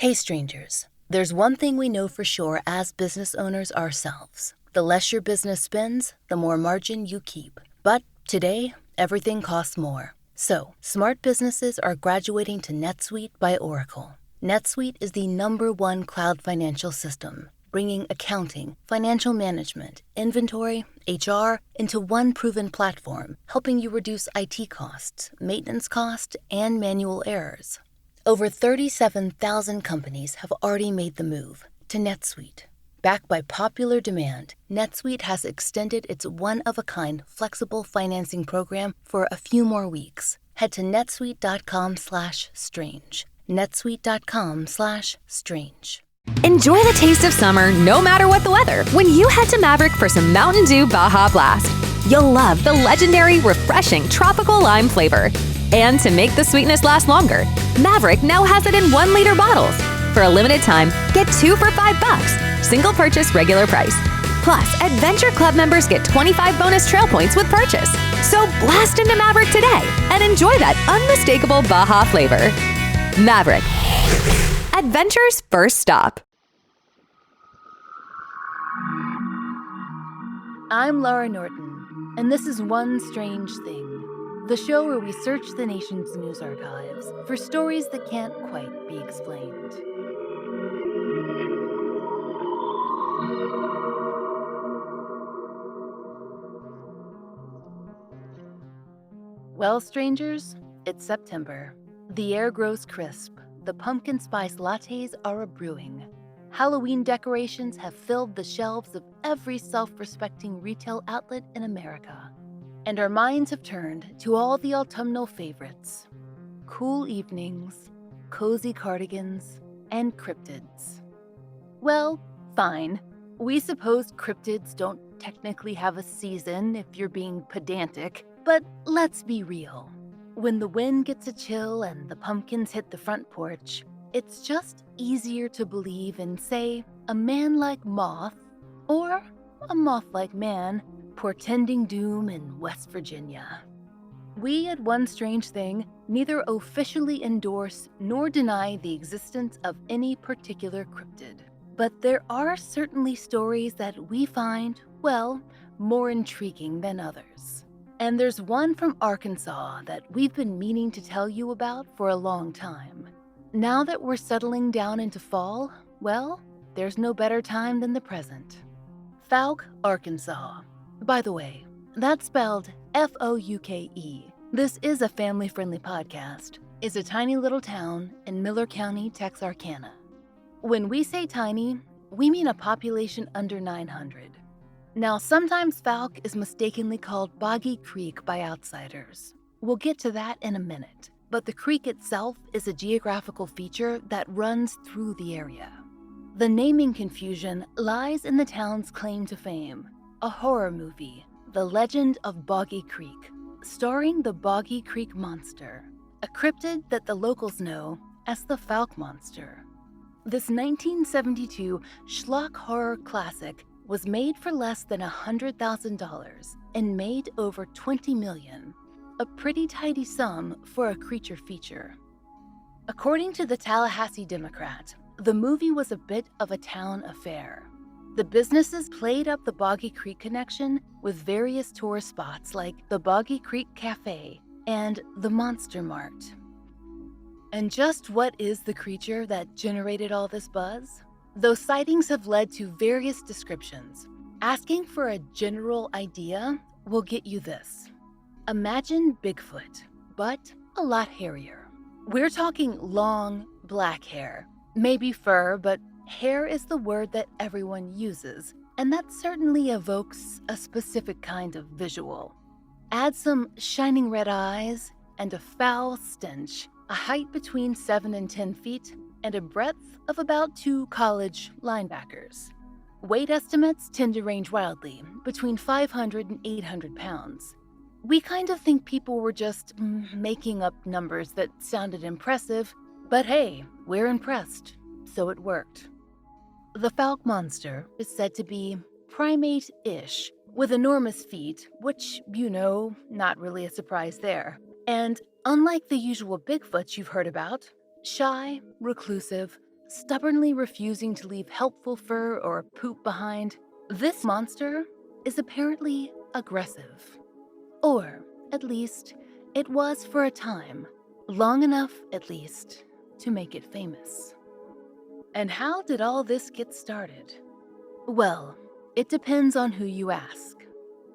Hey strangers, there's one thing we know for sure as business owners ourselves. The less your business spends, the more margin you keep. But today, everything costs more. So, smart businesses are graduating to NetSuite by Oracle. NetSuite is the #1 cloud financial system, bringing accounting, financial management, inventory, HR into one proven platform, helping you reduce IT costs, maintenance costs, and manual errors. Over 37,000 companies have already made the move to NetSuite. Backed by popular demand, NetSuite has extended its one-of-a-kind flexible financing program for a few more weeks. Head to netsuite.com/strange. netsuite.com/strange. Enjoy the taste of summer no matter what the weather when you head to Maverick for some Mountain Dew Baja Blast. You'll love the legendary, refreshing tropical lime flavor. And to make the sweetness last longer, Maverick now has it in 1-liter bottles. For a limited time, get 2 for $5. Single purchase regular price. Plus, Adventure Club members get 25 bonus trail points with purchase. So blast into Maverick today and enjoy that unmistakable Baja flavor. Maverick. Adventure's first stop. I'm Laurah Norton, and this is One Strange Thing, the show where we search the nation's news archives for stories that can't quite be explained. Well, strangers, it's September. The air grows crisp. The pumpkin spice lattes are a-brewing. Halloween decorations have filled the shelves of every self-respecting retail outlet in America. And our minds have turned to all the autumnal favorites: cool evenings, cozy cardigans, and cryptids. Well, fine. We suppose cryptids don't technically have a season if you're being pedantic, but let's be real. When the wind gets a chill and the pumpkins hit the front porch, it's just easier to believe in, say, a man-like moth or a moth-like man portending doom in West Virginia. We at One Strange Thing neither officially endorse nor deny the existence of any particular cryptid. But there are certainly stories that we find, well, more intriguing than others. And there's one from Arkansas that we've been meaning to tell you about for a long time. Now that we're settling down into fall, well, there's no better time than the present. Fouke, Arkansas. By the way, that's spelled Fouke. This is a family-friendly podcast. It's a tiny little town in Miller County, Texarkana. When we say tiny, we mean a population under 900. Now, sometimes Fouke is mistakenly called Boggy Creek by outsiders. We'll get to that in a minute. But the creek itself is a geographical feature that runs through the area. The naming confusion lies in the town's claim to fame, a horror movie, The Legend of Boggy Creek, starring the Boggy Creek Monster, a cryptid that the locals know as the Fouke Monster. This 1972 schlock horror classic was made for less than $100,000 and made over $20 million. A pretty tidy sum for a creature feature. According to the Tallahassee Democrat, the movie was a bit of a town affair. The businesses played up the Boggy Creek connection with various tourist spots like the Boggy Creek Cafe and the Monster Mart. And just what is the creature that generated all this buzz? Those sightings have led to various descriptions. Asking for a general idea will get you this. Imagine Bigfoot, but a lot hairier. We're talking long, black hair. Maybe fur, but hair is the word that everyone uses, and that certainly evokes a specific kind of visual. Add some shining red eyes and a foul stench, a height between 7 and 10 feet, and a breadth of about 2 college linebackers. Weight estimates tend to range wildly, between 500 and 800 pounds. We kind of think people were just making up numbers that sounded impressive, but hey, we're impressed, so it worked. The Fouke Monster is said to be primate-ish, with enormous feet, which, not really a surprise there. And unlike the usual Bigfoots you've heard about, shy, reclusive, stubbornly refusing to leave helpful fur or poop behind, this monster is apparently aggressive. Or, at least, it was for a time, long enough, at least, to make it famous. And how did all this get started? Well, it depends on who you ask.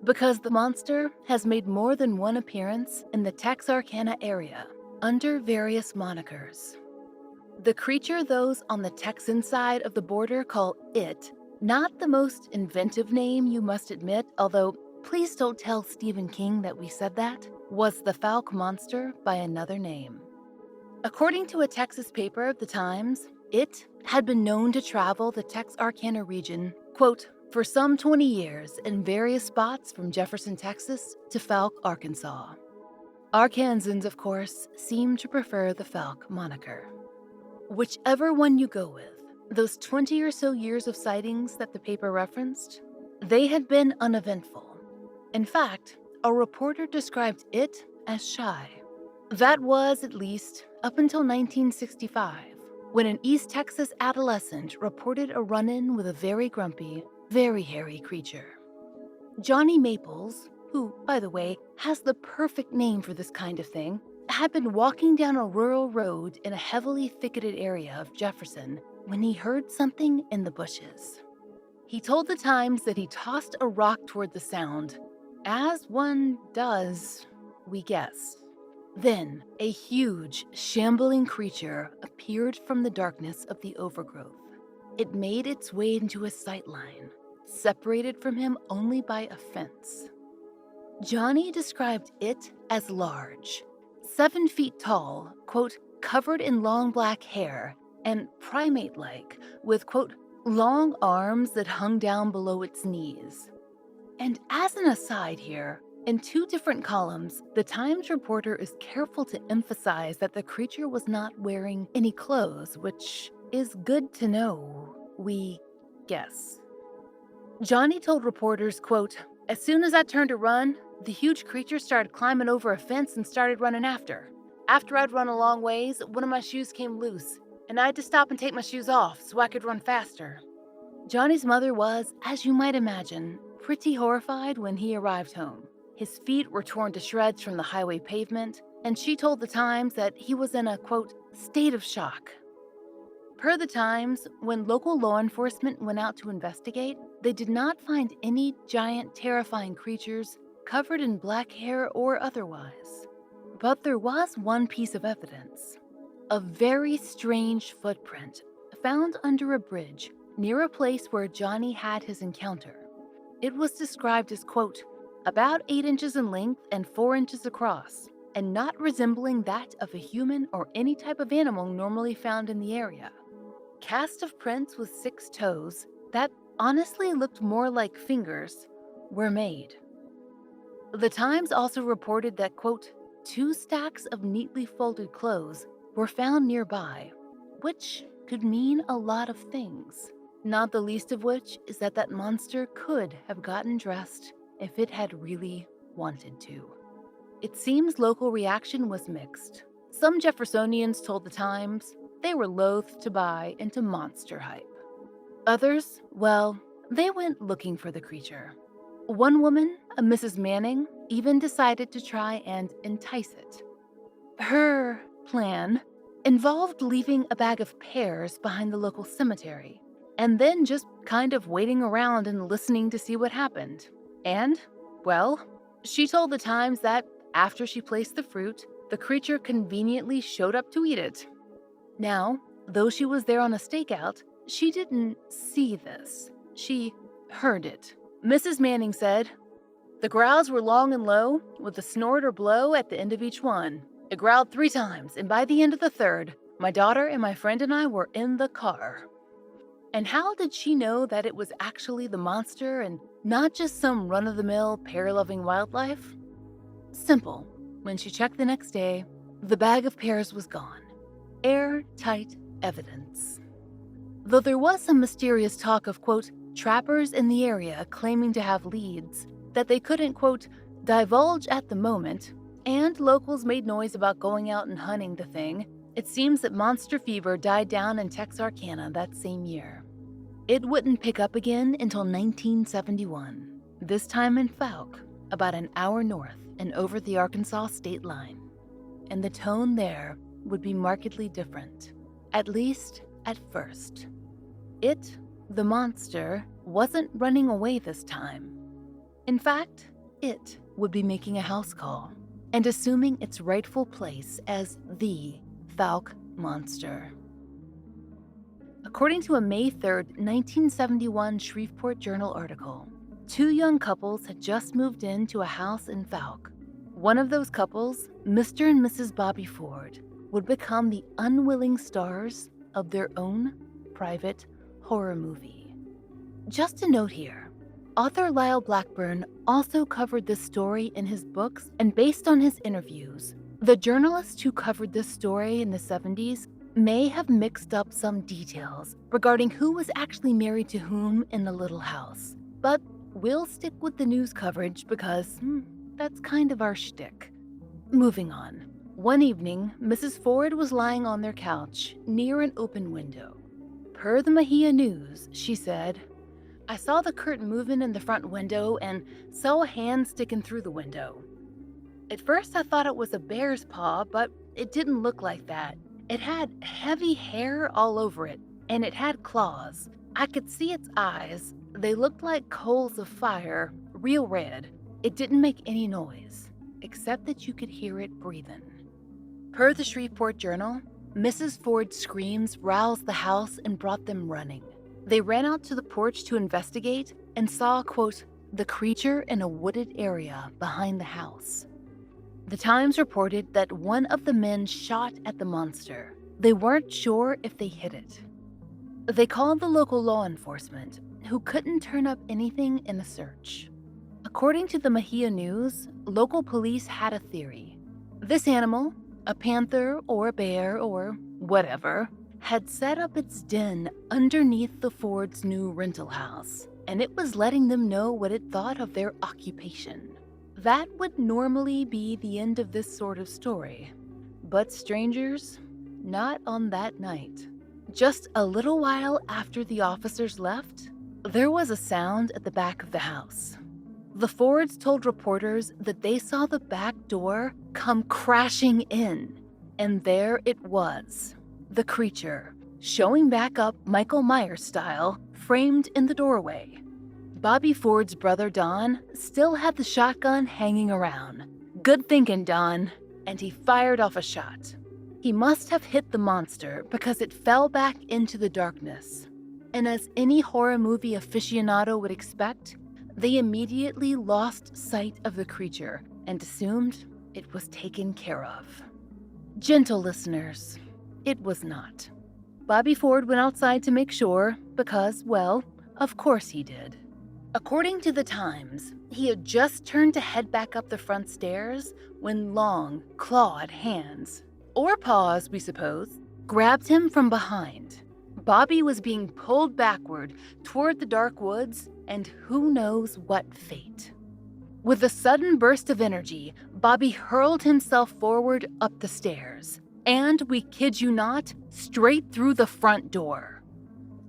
Because the monster has made more than one appearance in the Texarkana area, under various monikers. The creature those on the Texan side of the border call it, not the most inventive name you must admit, although please don't tell Stephen King that we said that, was the Fouke Monster by another name. According to a Texas paper, The Times, it had been known to travel the Texarkana region, quote, for some 20 years in various spots from Jefferson, Texas to Fouke, Arkansas. Arkansans, of course, seem to prefer the Fouke moniker. Whichever one you go with, those 20 or so years of sightings that the paper referenced, they had been uneventful. In fact, a reporter described it as shy. That was, at least, up until 1965, when an East Texas adolescent reported a run-in with a very grumpy, very hairy creature. Johnny Maples, who, by the way, has the perfect name for this kind of thing, had been walking down a rural road in a heavily thicketed area of Jefferson when he heard something in the bushes. He told the Times that he tossed a rock toward the sound, as one does, we guess. Then, a huge, shambling creature appeared from the darkness of the overgrowth. It made its way into his sightline, separated from him only by a fence. Johnny described it as large, 7 feet tall, quote, covered in long black hair, and primate-like, with, quote, long arms that hung down below its knees. And as an aside here, in 2 different columns, the Times reporter is careful to emphasize that the creature was not wearing any clothes, which is good to know, we guess. Johnny told reporters, quote, as soon as I turned to run, the huge creature started climbing over a fence and started running after. After I'd run a long ways, one of my shoes came loose, and I had to stop and take my shoes off so I could run faster. Johnny's mother was, as you might imagine, pretty horrified when he arrived home. His feet were torn to shreds from the highway pavement, and she told the Times that he was in a, quote, state of shock. Per the Times, when local law enforcement went out to investigate, they did not find any giant, terrifying creatures covered in black hair or otherwise. But there was one piece of evidence. A very strange footprint found under a bridge near a place where Johnny had his encounter. It was described as, quote, about 8 inches in length and 4 inches across, and not resembling that of a human or any type of animal normally found in the area. Cast of prints with 6 toes that honestly looked more like fingers were made. The Times also reported that, quote, 2 stacks of neatly folded clothes were found nearby, which could mean a lot of things, not the least of which is that that monster could have gotten dressed if it had really wanted to. It seems local reaction was mixed. Some Jeffersonians told the Times they were loath to buy into monster hype. Others, well, they went looking for the creature. One woman, a Mrs. Manning, even decided to try and entice it. Her plan involved leaving a bag of pears behind the local cemetery, and then just kind of waiting around and listening to see what happened. And, well, she told the Times that after she placed the fruit, the creature conveniently showed up to eat it. Now, though she was there on a stakeout, she didn't see this. She heard it. Mrs. Manning said, the growls were long and low, with a snort or blow at the end of each one. It growled 3 times, and by the end of the 3rd, my daughter and my friend and I were in the car. And how did she know that it was actually the monster and not just some run-of-the-mill, pear-loving wildlife? Simple. When she checked the next day, the bag of pears was gone. Airtight evidence. Though there was some mysterious talk of, quote, trappers in the area claiming to have leads that they couldn't, quote, divulge at the moment, and locals made noise about going out and hunting the thing, It seems that monster fever died down in Texarkana that same year. It wouldn't pick up again until 1971, this time in Fouke, about an hour north and over the Arkansas state line. And the tone there would be markedly different, at least at first. It, the monster, wasn't running away this time. In fact, it would be making a house call and assuming its rightful place as the Fouke Monster. According to a May 3, 1971 Shreveport Journal article, two young couples had just moved into a house in Fouke. One of those couples, Mr. and Mrs. Bobby Ford, would become the unwilling stars of their own private horror movie. Just a note here, author Lyle Blackburn also covered this story in his books, and based on his interviews, the journalist who covered this story in the 70s may have mixed up some details regarding who was actually married to whom in the little house. But we'll stick with the news coverage because that's kind of our shtick. Moving on. One evening, Mrs. Ford was lying on their couch near an open window. Per the Mahia News, she said, "I saw the curtain moving in the front window and saw a hand sticking through the window. At first I thought it was a bear's paw, but it didn't look like that. It had heavy hair all over it, and it had claws. I could see its eyes. They looked like coals of fire, real red. It didn't make any noise, except that you could hear it breathing." Per the Shreveport Journal, Mrs. Ford's screams roused the house and brought them running. They ran out to the porch to investigate and saw, quote, "the creature in a wooded area behind the house." The Times reported that one of the men shot at the monster. They weren't sure if they hit it. They called the local law enforcement, who couldn't turn up anything in a search. According to the Mahia News, local police had a theory. This animal, a panther or a bear or whatever, had set up its den underneath the Ford's new rental house, and it was letting them know what it thought of their occupation. That would normally be the end of this sort of story. But strangers, not on that night. Just a little while after the officers left, there was a sound at the back of the house. The Fords told reporters that they saw the back door come crashing in, and there it was, the creature, showing back up Michael Myers style, framed in the doorway. Bobby Ford's brother Don still had the shotgun hanging around. Good thinking, Don. And he fired off a shot. He must have hit the monster because it fell back into the darkness. And as any horror movie aficionado would expect, they immediately lost sight of the creature and assumed it was taken care of. Gentle listeners, it was not. Bobby Ford went outside to make sure because, well, of course he did. According to the Times, he had just turned to head back up the front stairs when long, clawed hands, or paws, we suppose, grabbed him from behind. Bobby was being pulled backward toward the dark woods and who knows what fate. With a sudden burst of energy, Bobby hurled himself forward up the stairs, and, we kid you not, straight through the front door.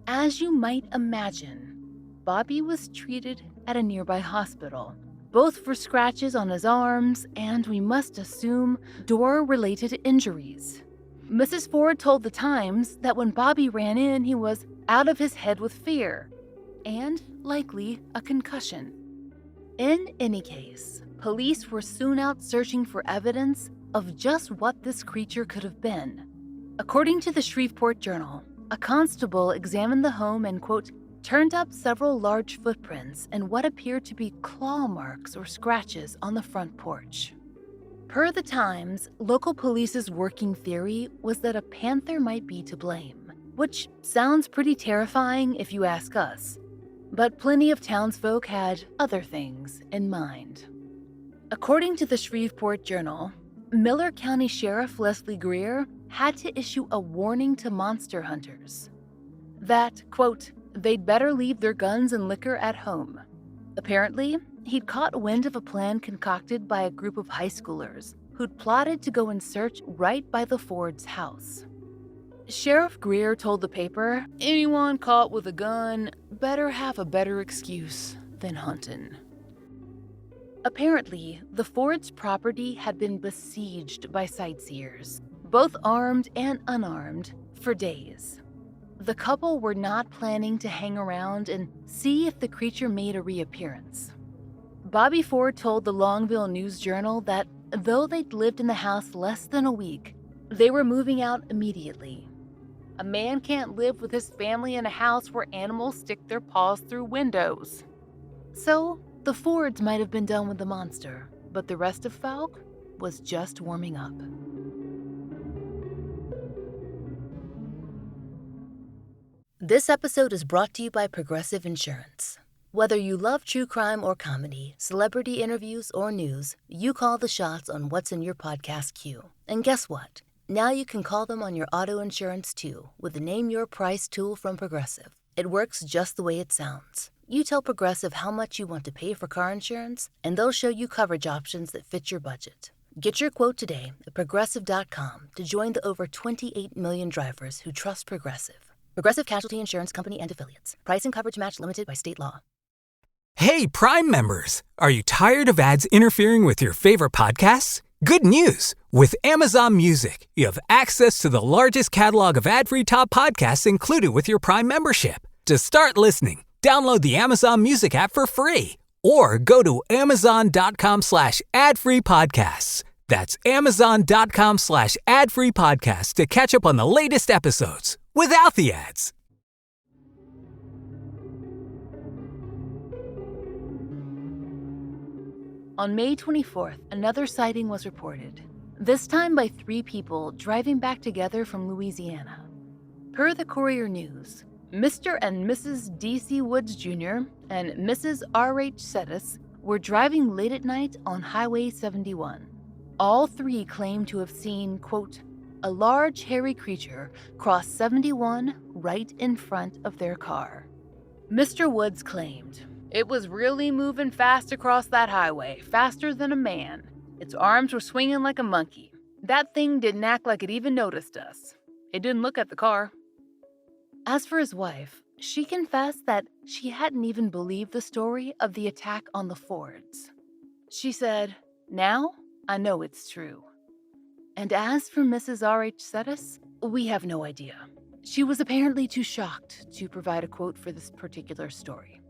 As you might imagine, Bobby was treated at a nearby hospital, both for scratches on his arms and, we must assume, door-related injuries. Mrs. Ford told the Times that when Bobby ran in, he was out of his head with fear and likely a concussion. In any case, police were soon out searching for evidence of just what this creature could have been. According to the Shreveport Journal, a constable examined the home and, quote, turned up several large footprints and what appeared to be claw marks or scratches on the front porch. Per the Times, local police's working theory was that a panther might be to blame, which sounds pretty terrifying if you ask us, but plenty of townsfolk had other things in mind. According to the Shreveport Journal, Miller County Sheriff Leslie Greer had to issue a warning to monster hunters that, quote, they'd better leave their guns and liquor at home. Apparently, he'd caught wind of a plan concocted by a group of high schoolers who who'd plotted to go and search right by the Ford's house. Sheriff Greer told the paper, anyone caught with a gun better have a better excuse than hunting. Apparently, the Ford's property had been besieged by sightseers, both armed and unarmed, for days. The couple were not planning to hang around and see if the creature made a reappearance. Bobby Ford told the Longville News-Journal that though they'd lived in the house less than a week, they were moving out immediately. A man can't live with his family in a house where animals stick their paws through windows. So, the Fords might have been done with the monster, but the rest of Fouke was just warming up. This episode is brought to you by Progressive Insurance. Whether you love true crime or comedy, celebrity interviews or news, you call the shots on what's in your podcast queue. And guess what? Now you can call them on your auto insurance too with the Name Your Price tool from Progressive. It works just the way it sounds. You tell Progressive how much you want to pay for car insurance, and they'll show you coverage options that fit your budget. Get your quote today at Progressive.com to join the over 28 million drivers who trust Progressive. Progressive Casualty Insurance Company and Affiliates. Price and coverage match limited by state law. Hey, Prime members! Are you tired of ads interfering with your favorite podcasts? Good news! With Amazon Music, you have access to the largest catalog of ad-free top podcasts included with your Prime membership. To start listening, download the Amazon Music app for free or go to amazon.com/ad-free podcasts. That's amazon.com/ad-free podcasts to catch up on the latest episodes without the ads. On May 24th, another sighting was reported, this time by 3 people driving back together from Louisiana. Per the Courier News, Mr. and Mrs. D.C. Woods Jr. and Mrs. R.H. Settis were driving late at night on Highway 71. All 3 claimed to have seen, quote, a large hairy creature cross 71 right in front of their car. Mr. Woods claimed, it was really moving fast across that highway, faster than a man. Its arms were swinging like a monkey. That thing didn't act like it even noticed us. It didn't look at the car. As for his wife, she confessed that she hadn't even believed the story of the attack on the Fords. She said, now I know it's true. And as for Mrs. R.H. Settis, we have no idea. She was apparently too shocked to provide a quote for this particular story.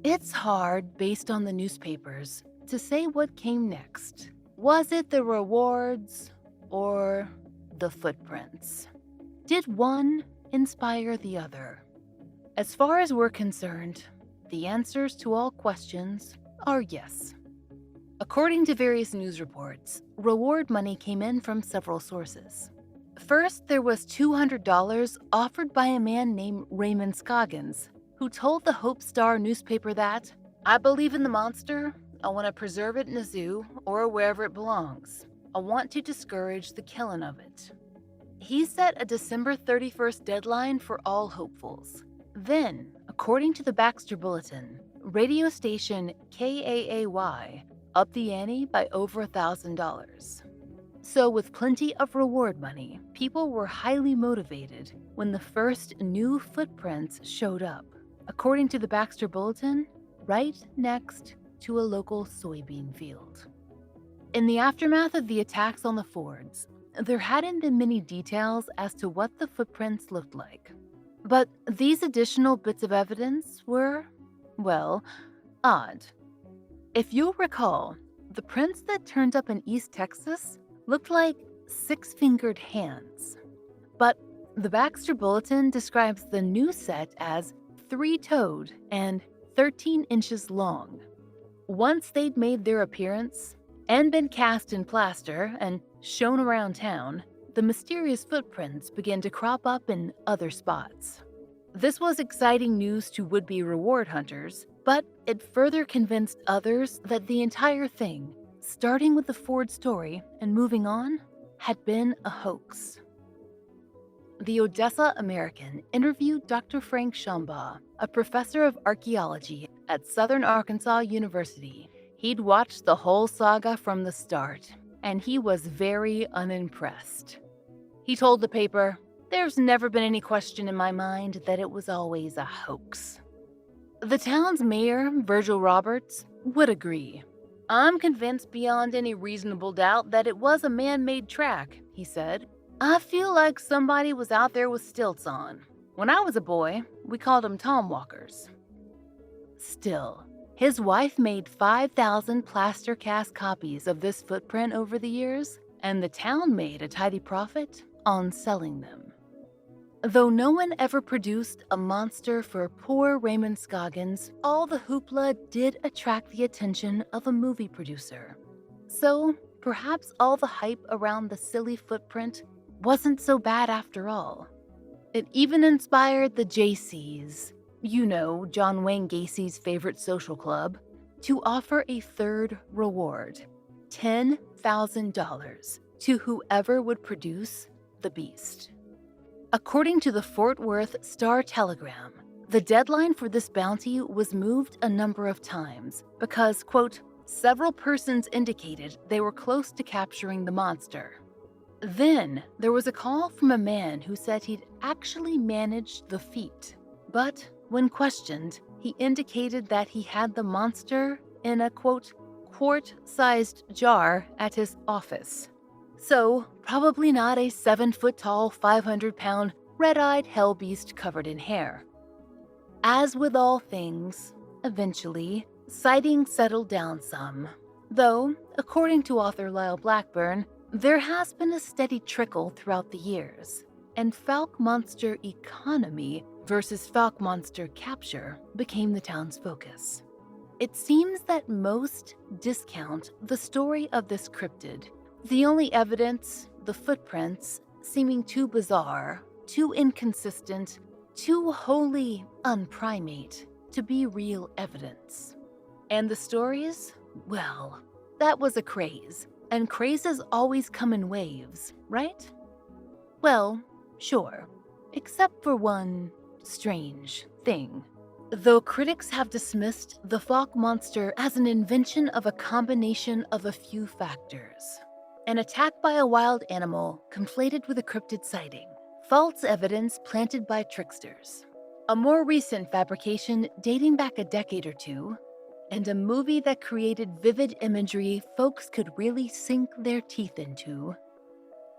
It's hard, based on the newspapers, to say what came next. Was it the rewards or the footprints? Did one inspire the other? As far as we're concerned, the answers to all questions are yes. According to various news reports, reward money came in from several sources. First, there was $200 offered by a man named Raymond Scoggins, who told the Hope Star newspaper that, I believe in the monster, I want to preserve it in a zoo or wherever it belongs. I want to discourage the killing of it. He set a December 31st deadline for all hopefuls. Then, according to the Baxter Bulletin, radio station KAAY upped the ante by over $1,000. So with plenty of reward money, people were highly motivated when the first new footprints showed up, according to the Baxter Bulletin, right next to a local soybean field. In the aftermath of the attacks on the Fords, there hadn't been many details as to what the footprints looked like. But these additional bits of evidence were, well, odd. If you'll recall, the prints that turned up in East Texas looked like 6-fingered hands. But the Baxter Bulletin describes the new set as 3-toed and 13 inches long. Once they'd made their appearance and been cast in plaster and shown around town, the mysterious footprints began to crop up in other spots. This was exciting news to would-be reward hunters, but it further convinced others that the entire thing, starting with the Ford story and moving on, had been a hoax. The Odessa American interviewed Dr. Frank Shambaugh, a professor of archaeology at Southern Arkansas University. He'd watched the whole saga from the start, and he was very unimpressed. He told the paper, "There's never been any question in my mind that it was always a hoax." The town's mayor, Virgil Roberts, would agree. "I'm convinced beyond any reasonable doubt that it was a man-made track," he said. "I feel like somebody was out there with stilts on. When I was a boy, we called them tom walkers." Still, his wife made 5,000 plaster cast copies of this footprint over the years, and the town made a tidy profit on selling them. Though no one ever produced a monster for poor Raymond Scoggins, all the hoopla did attract the attention of a movie producer. So, perhaps all the hype around the silly footprint wasn't so bad after all. It even inspired the JCs, you know, John Wayne Gacy's favorite social club, to offer a third reward, $10,000, to whoever would produce the beast. According to the Fort Worth Star-Telegram, the deadline for this bounty was moved a number of times because, quote, several persons indicated they were close to capturing the monster. Then there was a call from a man who said he'd actually managed the feat, but when questioned, he indicated that he had the monster in a, quote, quart-sized jar at his office. So, probably not a 7-foot-tall, 500-pound, red-eyed hell beast covered in hair. As with all things, eventually, sightings settled down some. Though, according to author Lyle Blackburn, there has been a steady trickle throughout the years, and Fouke Monster economy versus Fouke Monster capture became the town's focus. It seems that most discount the story of this cryptid. The only evidence, the footprints, seeming too bizarre, too inconsistent, too wholly unprimate to be real evidence. And the stories? Well, that was a craze, and crazes always come in waves, right? Well, sure, except for one strange thing. Though critics have dismissed the Fouke Monster as an invention of a combination of a few factors. An attack by a wild animal conflated with a cryptid sighting, false evidence planted by tricksters, a more recent fabrication dating back a decade or two, and a movie that created vivid imagery folks could really sink their teeth into.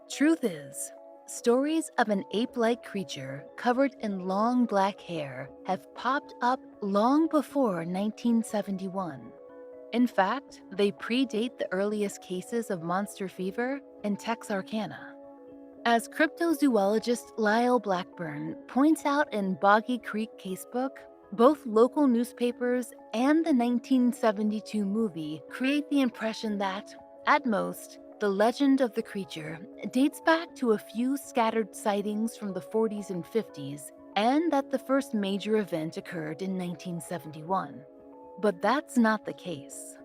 Truth is, stories of an ape-like creature covered in long black hair have popped up long before 1971. In fact, they predate the earliest cases of monster fever in Texarkana. As cryptozoologist Lyle Blackburn points out in Boggy Creek Casebook, both local newspapers and the 1972 movie create the impression that, at most, the legend of the creature dates back to a few scattered sightings from the 40s and 50s, and that the first major event occurred in 1971. But that's not the case.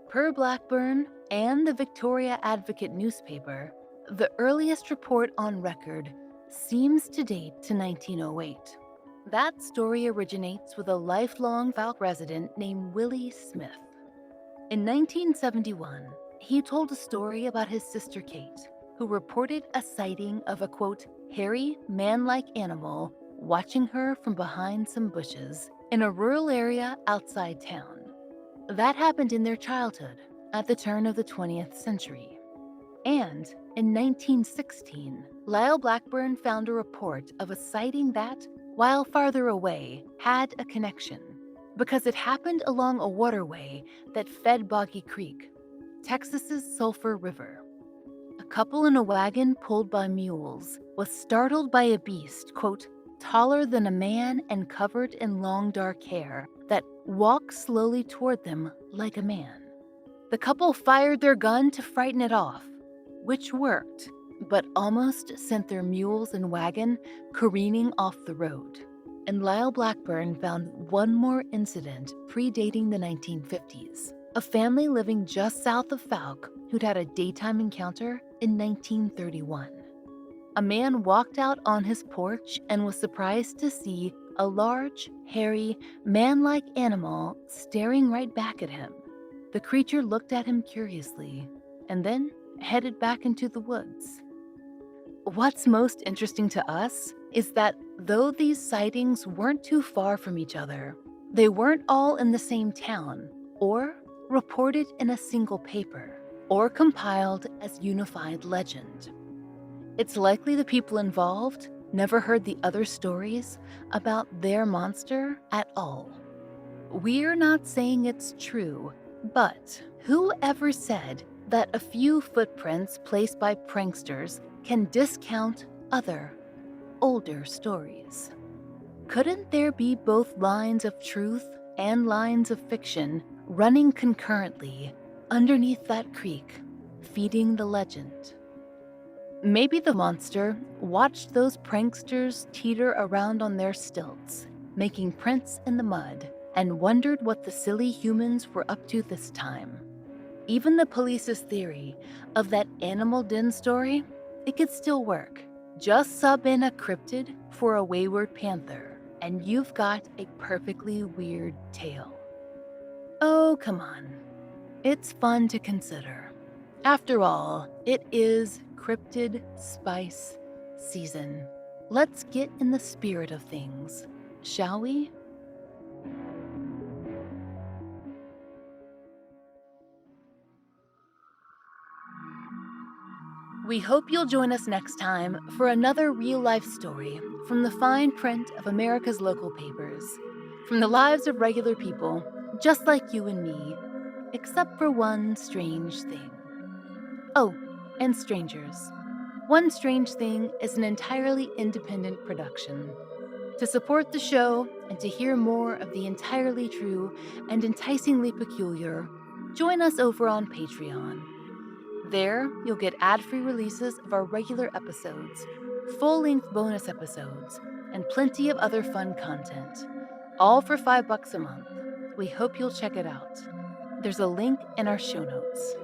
Per Blackburn and the Victoria Advocate newspaper, the earliest report on record seems to date to 1908. That story originates with a lifelong Fouke resident named Willie Smith. In 1971, he told a story about his sister Kate, who reported a sighting of a, quote, hairy, man-like animal watching her from behind some bushes in a rural area outside town. That happened in their childhood, at the turn of the 20th century. And in 1916, Lyle Blackburn found a report of a sighting that, while farther away, had a connection, because it happened along a waterway that fed Boggy Creek, Texas's Sulphur River. A couple in a wagon pulled by mules was startled by a beast, quote, taller than a man and covered in long dark hair, that walked slowly toward them like a man. The couple fired their gun to frighten it off, which worked, but almost sent their mules and wagon careening off the road. And Lyle Blackburn found one more incident predating the 1950s. A family living just south of Fouke who'd had a daytime encounter in 1931. A man walked out on his porch and was surprised to see a large, hairy, man-like animal staring right back at him. The creature looked at him curiously and then headed back into the woods. What's most interesting to us is that though these sightings weren't too far from each other, they weren't all in the same town, or reported in a single paper, or compiled as unified legend. It's likely the people involved never heard the other stories about their monster at all. We're not saying it's true, but whoever said that a few footprints placed by pranksters can discount other, older stories? Couldn't there be both lines of truth and lines of fiction running concurrently underneath that creek, feeding the legend? Maybe the monster watched those pranksters teeter around on their stilts, making prints in the mud, and wondered what the silly humans were up to this time. Even the police's theory of that animal den story, it could still work. Just sub in a cryptid for a wayward panther, and you've got a perfectly weird tale. Oh, come on. It's fun to consider. After all, it is cryptid spice season. Let's get in the spirit of things, shall we? We hope you'll join us next time for another real-life story from the fine print of America's local papers, from the lives of regular people just like you and me, except for one strange thing. Oh, and strangers. One Strange Thing is an entirely independent production. To support the show and to hear more of the entirely true and enticingly peculiar, join us over on Patreon. There, you'll get ad-free releases of our regular episodes, full-length bonus episodes, and plenty of other fun content, all for $5 a month. We hope you'll check it out. There's a link in our show notes.